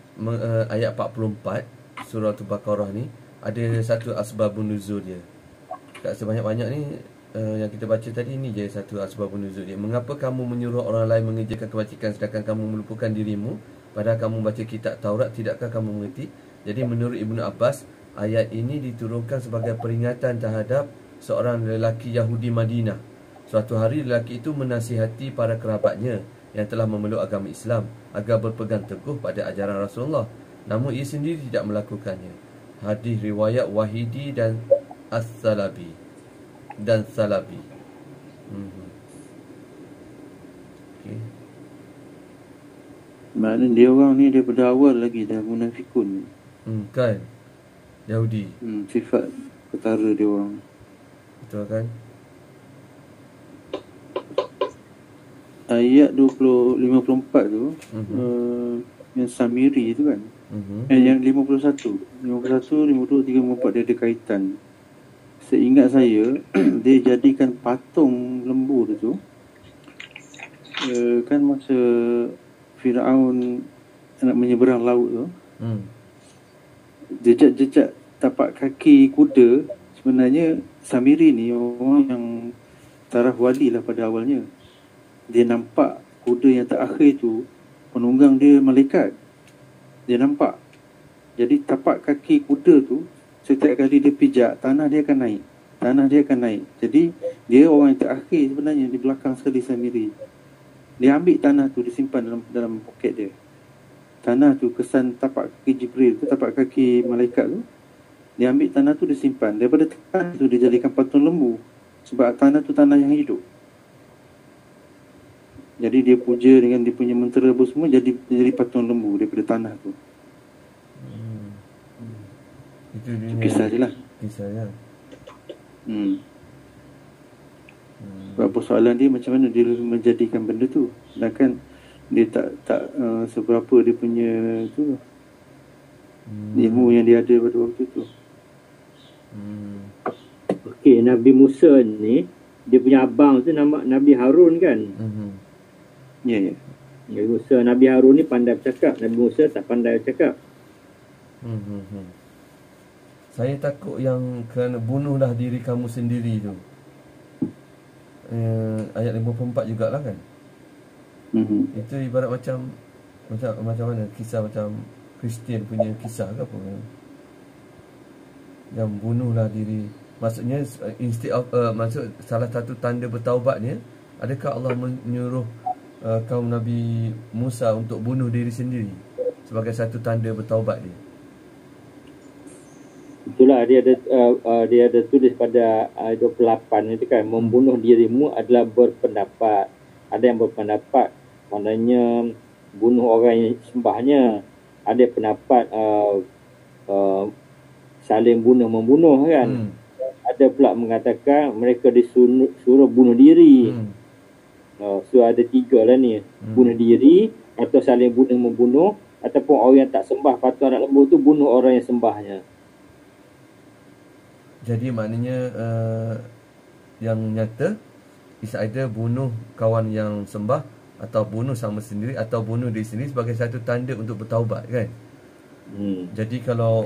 ayat 44 surah Al-Baqarah ni ada satu asbabun nuzul dia. Tak sebanyak-banyak ni yang kita baca tadi ni je satu asbabun nuzul dia. Mengapa kamu menyuruh orang lain mengerjakan kebajikan sedangkan kamu melupakan dirimu? Padahal kamu baca kitab Taurat, tidakkah kamu mengerti? Jadi menurut Ibnu Abbas, ayat ini diturunkan sebagai peringatan terhadap seorang lelaki Yahudi Madinah. Suatu hari lelaki itu menasihati para kerabatnya yang telah memeluk agama Islam agar berpegang teguh pada ajaran Rasulullah, namun ia sendiri tidak melakukannya. Hadis riwayat Wahidi dan As-Salabi dan Salabi. Okay. Maknanya dia orang ni daripada awal lagi dah munafikun. Kan? Yahudi. Sifat ketara dia orang. Betul kan? Ayat 54 tu, yang Samiri tu kan. Yang 51, 52, 54 dia ada kaitan. Seingat saya dia jadikan patung lembu tu kan masa Firaun nak menyeberang laut tu, jejak-jejak tapak kaki kuda, sebenarnya Samiri ni orang yang taraf wali lah pada awalnya. Dia nampak kuda yang terakhir tu penunggang dia malaikat. Dia nampak. Jadi tapak kaki kuda tu setiap kali dia pijak, tanah dia akan naik. Tanah dia akan naik. Jadi dia orang yang terakhir sebenarnya di belakang sekali Samiri. Dia ambil tanah tu, disimpan dalam poket dia. Tanah tu kesan tapak kaki Jibril tu, tapak kaki malaikat tu. Dia ambil tanah tu, disimpan. Daripada tanah tu dia jadikan patung lembu. Sebab tanah tu tanah yang hidup. Jadi dia puja dengan dia punya mentera apa semua, jadi patung lembu daripada tanah tu. Itu dunia. Kisah je lah. Kisah ya. Sebab persoalan dia macam mana dia menjadikan benda tu. Sedangkan dia tak seberapa dia punya tu ilmu yang dia ada pada waktu tu. Okey, Nabi Musa ni dia punya abang tu nama Nabi Harun kan. Ya, ya. Nabi Musa, Nabi Harun ni pandai bercakap, Nabi Musa tak pandai bercakap. Saya takut yang kerana bunuhlah diri kamu sendiri tu. Ayat 54 jugalah kan. Itu ibarat macam mana, kisah macam Kristian punya kisah ke apa, yang bunuhlah diri. Maksudnya instead of maksud salah satu tanda bertaubatnya, adakah Allah menyuruh kaum Nabi Musa untuk bunuh diri sendiri sebagai satu tanda bertaubat dia? Itulah dia ada tulis pada ayat 28 itu kan, membunuh dirimu adalah berpendapat. Ada yang berpendapat maknanya bunuh orang yang sembahnya. Ada pendapat saling bunuh-membunuh kan. Ada pula mengatakan mereka disuruh bunuh diri. So ada tiga lah ni, bunuh diri atau saling bunuh-membunuh, ataupun orang yang tak sembah patung anak lembu tu bunuh orang yang sembahnya. Jadi maknanya yang nyata is either bunuh kawan yang sembah, atau bunuh sama sendiri, atau bunuh diri sendiri sebagai satu tanda untuk bertaubat kan. Jadi kalau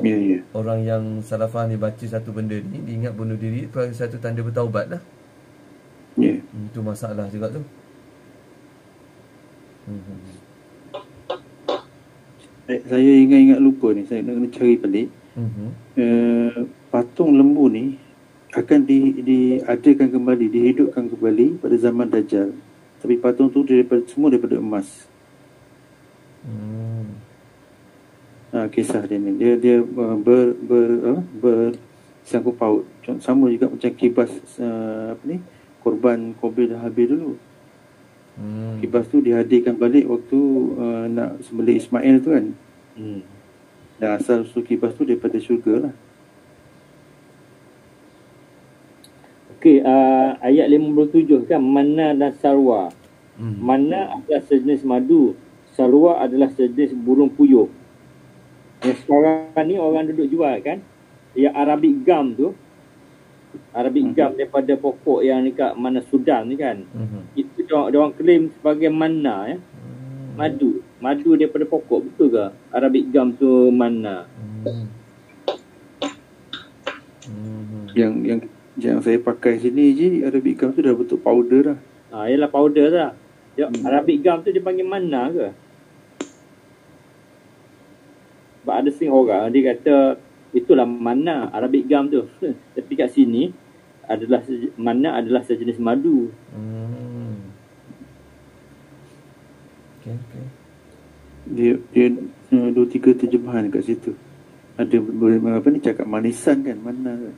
orang yang salah faham ni baca satu benda ni, dia ingat bunuh diri sebagai satu tanda bertaubat lah. Itu masalah juga tu. Saya ingat lupa ni, saya nak kena cari balik. Patung lembu ni akan diadakan kembali, dihidupkan kembali pada zaman Dajjal. Tapi patung tu semua daripada emas. Kisah dia ni, dia bersangkut paut. Sama juga macam kibas korban Qabil dan Habil dulu. Kibas tu dihadirkan balik waktu nak sembelih Ismail tu kan. Dan asal usul kibas tu daripada syurga lah. Okey, ayat 57 kan, manna dan salwa. Manna adalah sejenis madu, salwa adalah sejenis burung puyuh. Yang sekarang ni orang duduk jual kan, yang Arabic gum tu, Arabic gum daripada pokok yang dekat mana Sudan ni kan. Itu dia orang claim sebagai manna ya. Madu daripada pokok, betul ke? Arabic gum tu manna. Yang saya pakai sini je, Arabic gum tu dah bentuk powder lah. Ialah powder lah. Arabic gum tu dia panggil manna ke? Sebab ada setengah orang dia kata itulah manna, Arabic gum tu. Tapi kat sini manna adalah sejenis madu. Okey, okey. Dia 2-3 terjemahan kat situ. Ada apa ni, cakap manisan kan, mana kan.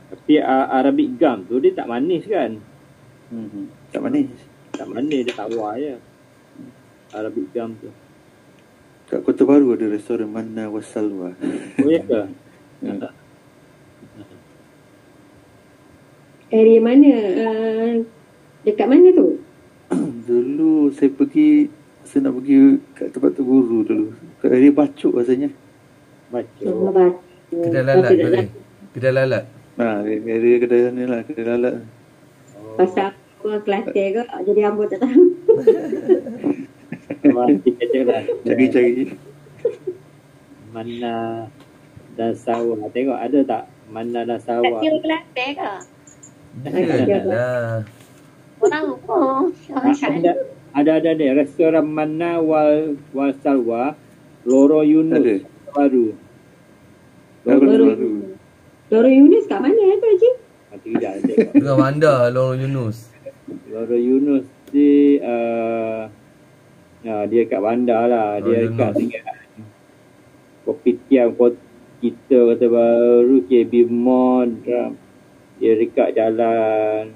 Tapi Arabic gum tu dia tak manis kan? Tak manis. Tak manis, dia tawar je. Arabic gum tu. Kat Kota Baru ada restoran Manna Wasalwa. Oh ya ke? Area mana? Dekat mana tu? Dulu saya nak pergi kat tempat tu guru dulu. Kat area Bacok rasanya. Baca. Kedai lalat boleh. Kedai lalat. Area kedai sana lah, kedai lalat. Pasal apa Kelantan ke? Jadi hamba tak tahu. Kita je lah. Cari-cari. Manna dan Sawa. Tengok ada tak Manna dan Sawa? Kira Kelantan ke? Yalah. Kau tahu pun. Orang sana. Ada restoran Manna wal Salwa, Loro Yunus Ada. Baru. Baru. Lorong Yunus kat mana tu Haji? Tidak tengok. Dengan Wanda Lorong Yunus. Loro Yunus di dia kat bandar lah. Dia Loro dekat Yunus. dengan Kopitiam kita Kota Baru, KB Mall. Dia dekat jalan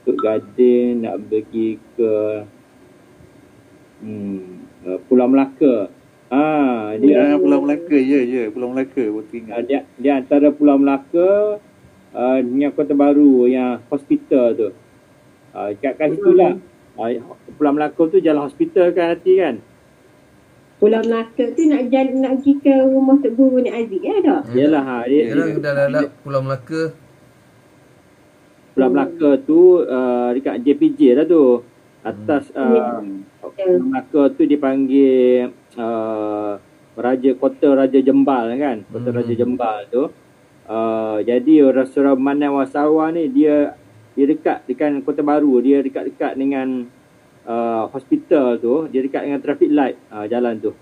Tuk Gading nak pergi ke Pulau Melaka. Dia Pulau Melaka, ya, Pulau Melaka, baru ingat. dia antara Pulau Melaka dengan Kota Baru yang hospital tu. Kat situ lah. Pulau Melaka tu jalan hospital kan hati kan? Pulau Melaka tu nak pergi ke rumah Tok Guru ni Aziz tak? Yalah Yalah kedai lalat Pulau Melaka. Pulau Melaka tu dekat JPJ lah tu. Atas Pulau Melaka tu dipanggil Kota Raja Jembal kan? Kota Raja Jembal tu. Jadi restoran Manna Wasawa ni dia dekat dengan Kota Baru. Dia dekat-dekat dengan hospital tu. Dia dekat dengan traffic light jalan tu.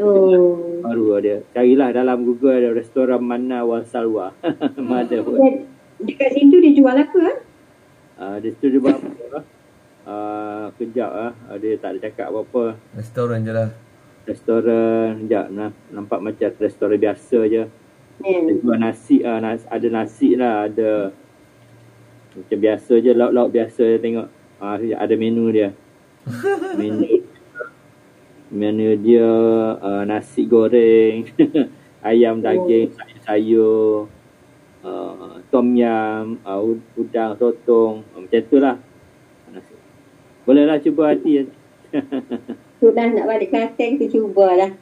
Oh. Baru dia. Carilah dalam Google ada restoran Manna Wasalwa. Ada pun. Dekat situ dia jual apa? Dia tu dia buat apa? Kejap dia tak ada cakap apa-apa. Restoran je lah. Restoran, sekejap nampak macam restoran biasa je. Dia jual nasi, ada nasi lah, ada macam biasa je, lauk-lauk biasa je tengok. Ada menu dia. Menu dia nasi goreng, ayam daging, sayur, tom yam, udang, sotong, macam tu lah. Bolehlah cuba hati. Sudah nak balik Kelantan kita cubalah.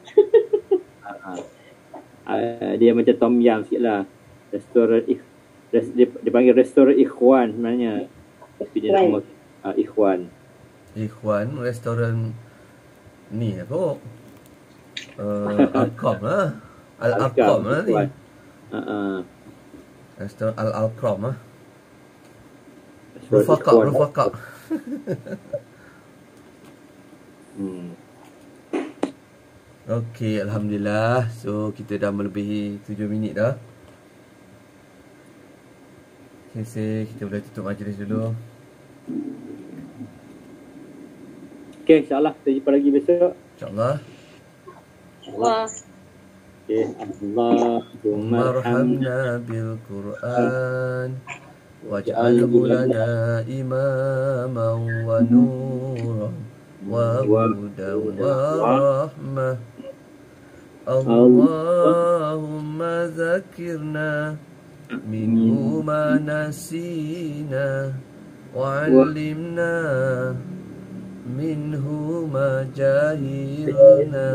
Dia macam tom yam sikit lah. Restoran dia panggil restoran Ikhwan sebenarnya. Tapi dia nama Ikhwan. Ikhwan restoran ni apa? Al-Alqam lah. Al-Alqam lah ni. Restoran Al-Alqam lah. Rufaqah. Okey, alhamdulillah. So kita dah melebihi 7 minit dah. Okay, kita boleh tutup majlis dulu. Okay, insyaAllah kita jumpa lagi besok. InsyaAllah. Wah. Okay, Allahumma Marhamna bil Quran waj'alhu lana imaman wa nuran wa hudan wa rahmah. Allahumma zakirna minhu ma nasina wa 'allimna minhu ma jahilna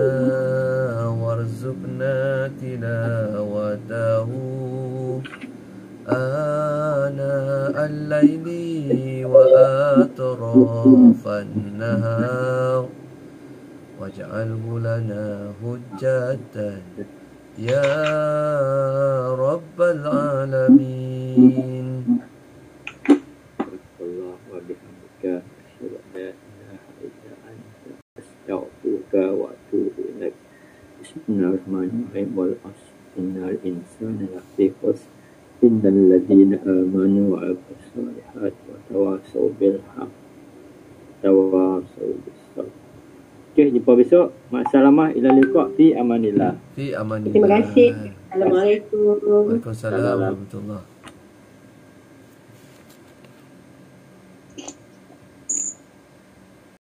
warzuqna tilawatahu ana al-laili wa atrafan nahar waj'alhu lana hujjatan ya rabbal alamin. Allah wa bihamdika asyhadu an la ilaha illa anta astaghfiruka wa atubu ilaik. Bismillahirrahmanirrahim. Wal 'ashr innal insana lafi khusr innal ladzina amanu wa 'amilus solihati wa tawassaw bil haqq tawassaw bis sabr. kalamah ila liqa fi amanillah. Fi amanillah. Terima kasih. Assalamualaikum. Waalaikumsalam warahmatullahi.